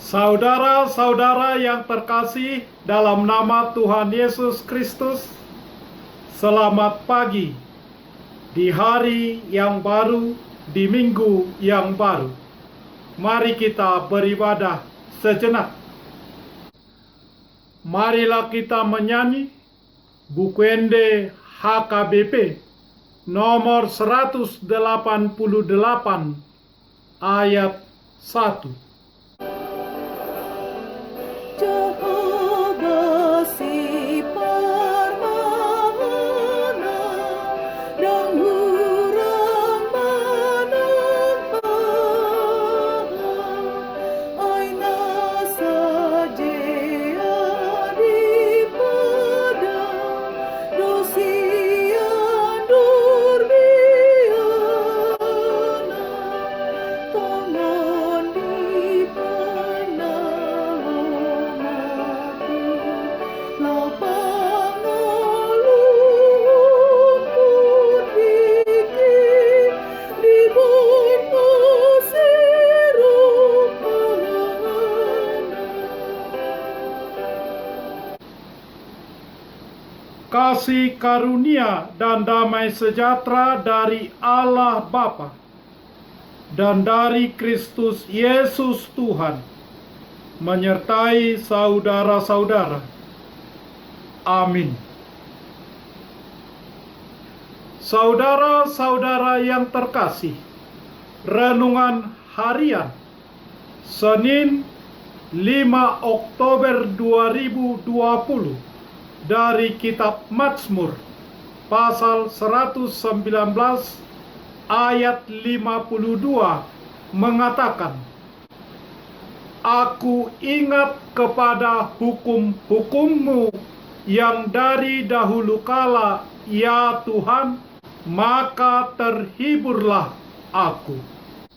Saudara-saudara yang terkasih dalam nama Tuhan Yesus Kristus, selamat pagi di hari yang baru, di minggu yang baru. Mari kita beribadah sejenak. Marilah kita menyanyi buku Ende HKBP nomor 188 ayat 1. Jehovah si permohonan dan hurang menempatkan aina saja di padang dosian durbiana tongon di Kasih karunia dan damai sejahtera dari Allah Bapa dan dari Kristus Yesus Tuhan menyertai saudara-saudara. Amin. Saudara-saudara yang terkasih, renungan harian Senin 5 Oktober 2020 dari kitab Mazmur pasal 119 ayat 52 mengatakan, Aku ingat kepada hukum-hukum-Mu yang dari dahulu kala, ya Tuhan, maka terhiburlah aku.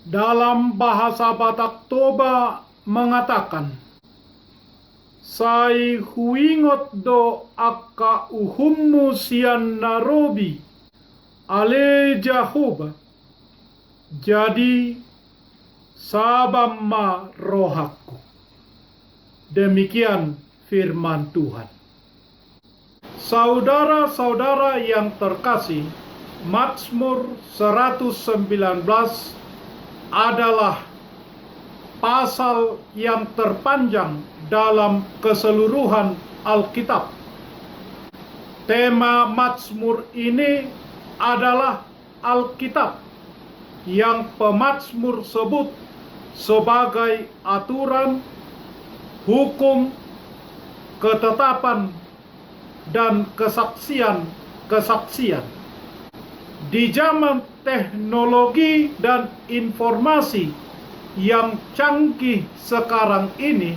Dalam bahasa Batak Toba mengatakan, Sai huingot do akka uhummu sian narobi ale Jehovah. Jadi sabamma rohaku. Demikian firman Tuhan. Saudara-saudara yang terkasih, Mazmur 119 adalah pasal yang terpanjang dalam keseluruhan Alkitab. Tema Mazmur ini adalah Alkitab yang pemazmur sebut sebagai aturan, hukum, ketetapan, dan kesaksian-kesaksian. Di zaman teknologi dan informasi yang canggih sekarang ini,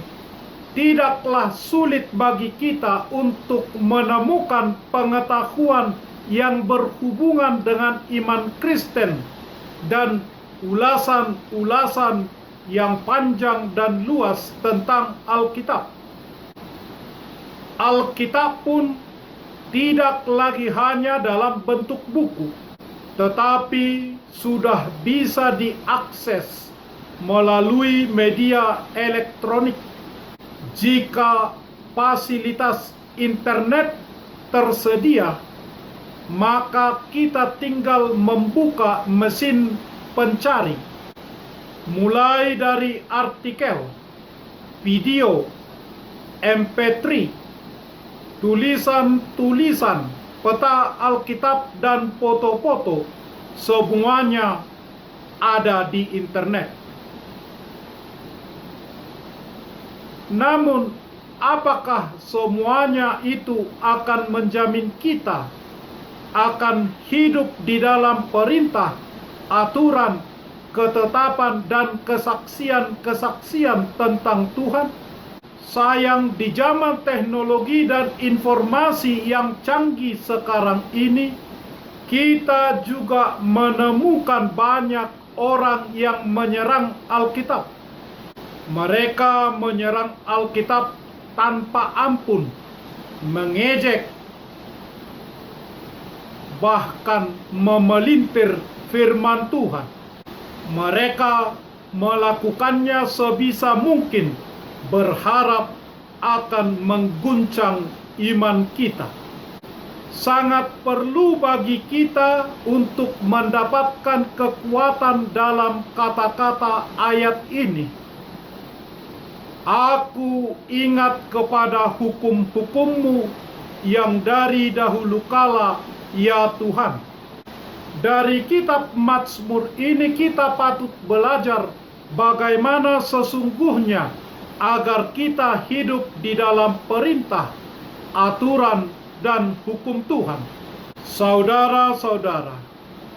tidaklah sulit bagi kita untuk menemukan pengetahuan yang berhubungan dengan iman Kristen dan ulasan-ulasan yang panjang dan luas tentang Alkitab. Alkitab pun tidak lagi hanya dalam bentuk buku, tetapi sudah bisa diakses melalui media elektronik. Jika fasilitas internet tersedia, maka kita tinggal membuka mesin pencari, mulai dari artikel, video, MP3, tulisan-tulisan, peta Alkitab, dan foto-foto, semuanya ada di internet. Namun, apakah semuanya itu akan menjamin kita akan hidup di dalam perintah, aturan, ketetapan, dan kesaksian-kesaksian tentang Tuhan? Sayang, di zaman teknologi dan informasi yang canggih sekarang ini, kita juga menemukan banyak orang yang menyerang Alkitab. Mereka menyerang Alkitab tanpa ampun, mengejek, bahkan memelintir firman Tuhan. Mereka melakukannya sebisa mungkin berharap akan mengguncang iman kita. Sangat perlu bagi kita untuk mendapatkan kekuatan dalam kata-kata ayat ini. Aku ingat kepada hukum-hukum-Mu yang dari dahulu kala, ya Tuhan. Dari kitab Mazmur ini kita patut belajar bagaimana sesungguhnya agar kita hidup di dalam perintah, aturan, dan hukum Tuhan. Saudara-saudara,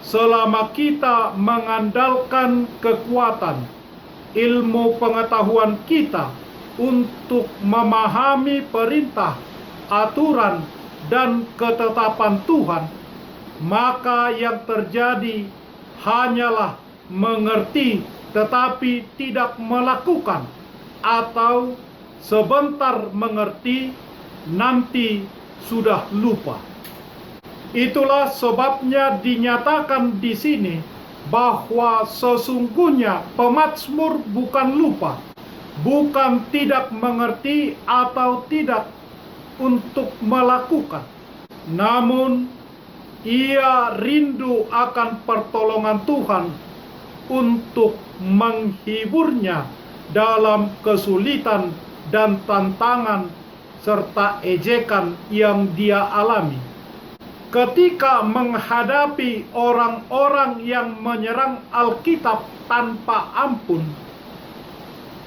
selama kita mengandalkan kekuatan, ilmu pengetahuan kita untuk memahami perintah, aturan, dan ketetapan Tuhan, maka yang terjadi hanyalah mengerti tetapi tidak melakukan, atau sebentar mengerti nanti sudah lupa. Itulah sebabnya dinyatakan di sini bahwa sesungguhnya pemazmur bukan lupa, bukan tidak mengerti atau tidak untuk melakukan, namun ia rindu akan pertolongan Tuhan untuk menghiburnya dalam kesulitan dan tantangan serta ejekan yang dia alami. Ketika menghadapi orang-orang yang menyerang Alkitab tanpa ampun,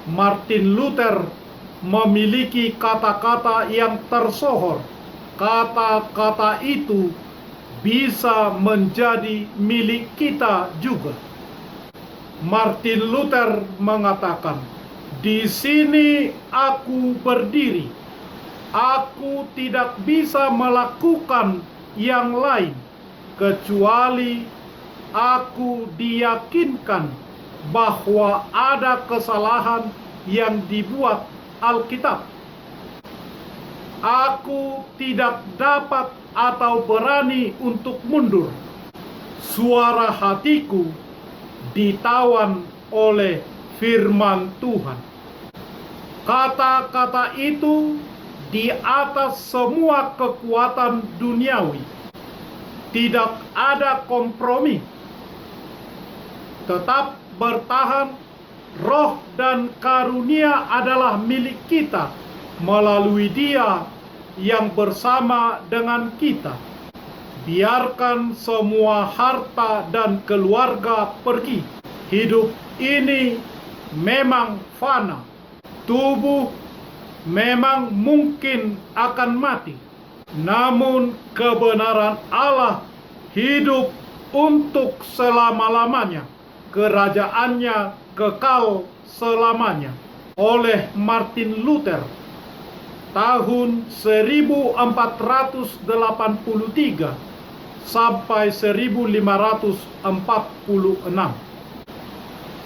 Martin Luther memiliki kata-kata yang tersohor. Kata-kata itu bisa menjadi milik kita juga. Martin Luther mengatakan, "Di sini aku berdiri. Aku tidak bisa melakukan yang lain kecuali aku diyakinkan bahwa ada kesalahan yang dibuat Alkitab. Aku tidak dapat atau berani untuk mundur. Suara hatiku ditawan oleh firman Tuhan." Kata-kata itu di atas semua kekuatan duniawi. Tidak ada kompromi. Tetap bertahan. Roh dan karunia adalah milik kita melalui Dia yang bersama dengan kita. Biarkan semua harta dan keluarga pergi. Hidup ini memang fana. Tubuh memang mungkin akan mati. Namun kebenaran Allah hidup untuk selama-lamanya. Kerajaannya kekal selamanya. Oleh Martin Luther, tahun 1483 sampai 1546.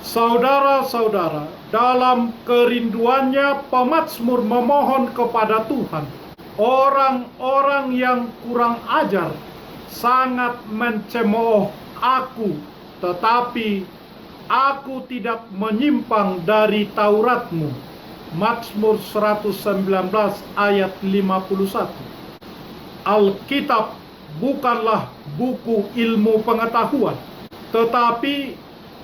Saudara-saudara, dalam kerinduannya pemazmur memohon kepada Tuhan. Orang-orang yang kurang ajar sangat mencemooh aku, tetapi aku tidak menyimpang dari Taurat-Mu. Mazmur 119 ayat 51. Alkitab bukanlah buku ilmu pengetahuan, tetapi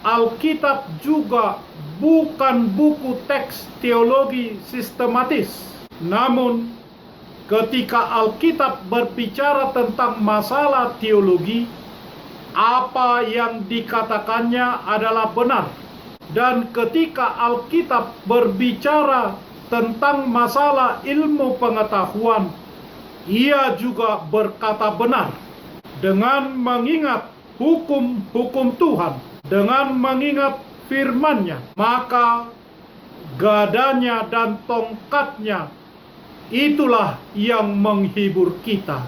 Alkitab juga bukan buku teks teologi sistematis. Namun, ketika Alkitab berbicara tentang masalah teologi, apa yang dikatakannya adalah benar. Dan ketika Alkitab berbicara tentang masalah ilmu pengetahuan, ia juga berkata benar. Dengan mengingat hukum-hukum Tuhan, dengan mengingat firman-Nya, maka gadanya dan tongkatnya itulah yang menghibur kita.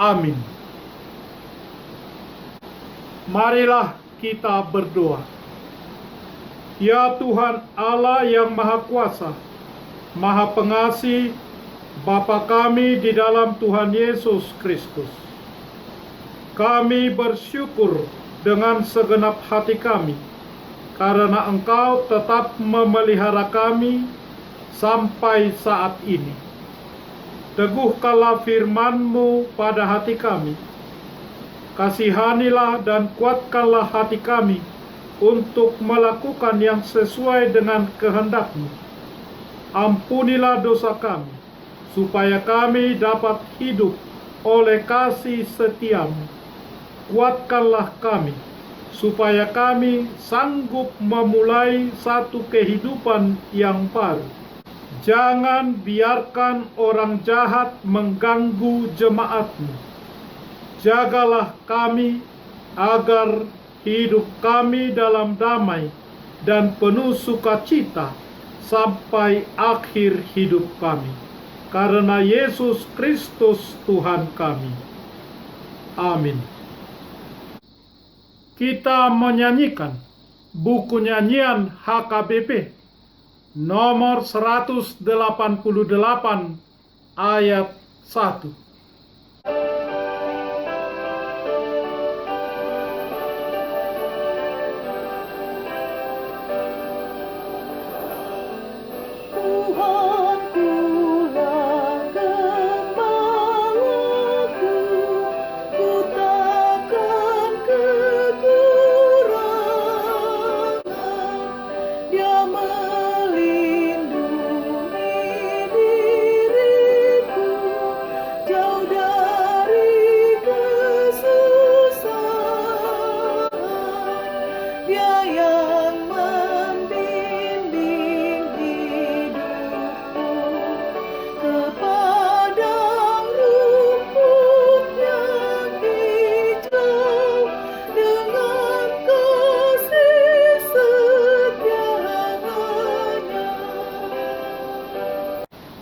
Amin. Marilah kita berdoa. Ya Tuhan Allah yang Maha Kuasa, Maha Pengasih, Bapa kami di dalam Tuhan Yesus Kristus, kami bersyukur dengan segenap hati kami karena Engkau tetap memelihara kami sampai saat ini. Teguhkanlah firman-Mu pada hati kami. Kasihanilah dan kuatkanlah hati kami untuk melakukan yang sesuai dengan kehendak-Mu. Ampunilah dosa kami, supaya kami dapat hidup oleh kasih setia-Mu. Kuatkanlah kami, supaya kami sanggup memulai satu kehidupan yang baru. Jangan biarkan orang jahat mengganggu jemaat-Mu. Jagalah kami agar hidup kami dalam damai dan penuh sukacita sampai akhir hidup kami. Karena Yesus Kristus Tuhan kami. Amin. Kita menyanyikan buku nyanyian HKBP nomor 188 ayat 1.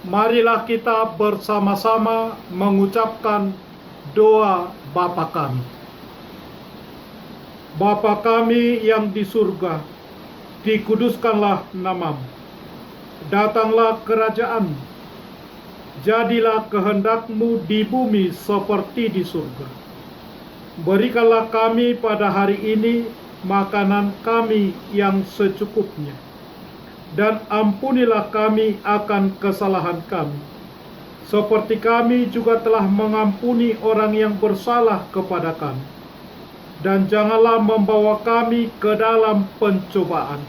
Marilah kita bersama-sama mengucapkan doa Bapa kami. Bapa kami yang di surga, dikuduskanlah nama-Mu. Datanglah kerajaan-Mu. Jadilah kehendak-Mu di bumi seperti di surga. Berikanlah kami pada hari ini makanan kami yang secukupnya. Dan ampunilah kami akan kesalahan kami, seperti kami juga telah mengampuni orang yang bersalah kepada kami. Dan janganlah membawa kami ke dalam pencobaan,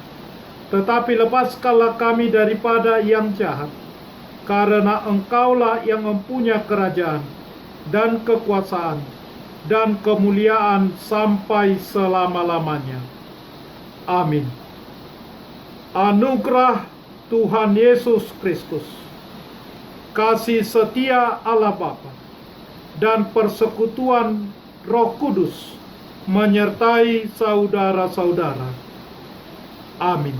tetapi lepaskanlah kami daripada yang jahat. Karena Engkaulah yang mempunyai kerajaan, dan kekuasaan, dan kemuliaan sampai selama-lamanya. Amin. Anugerah Tuhan Yesus Kristus, kasih setia Allah Bapa, dan persekutuan Roh Kudus menyertai saudara-saudara. Amin.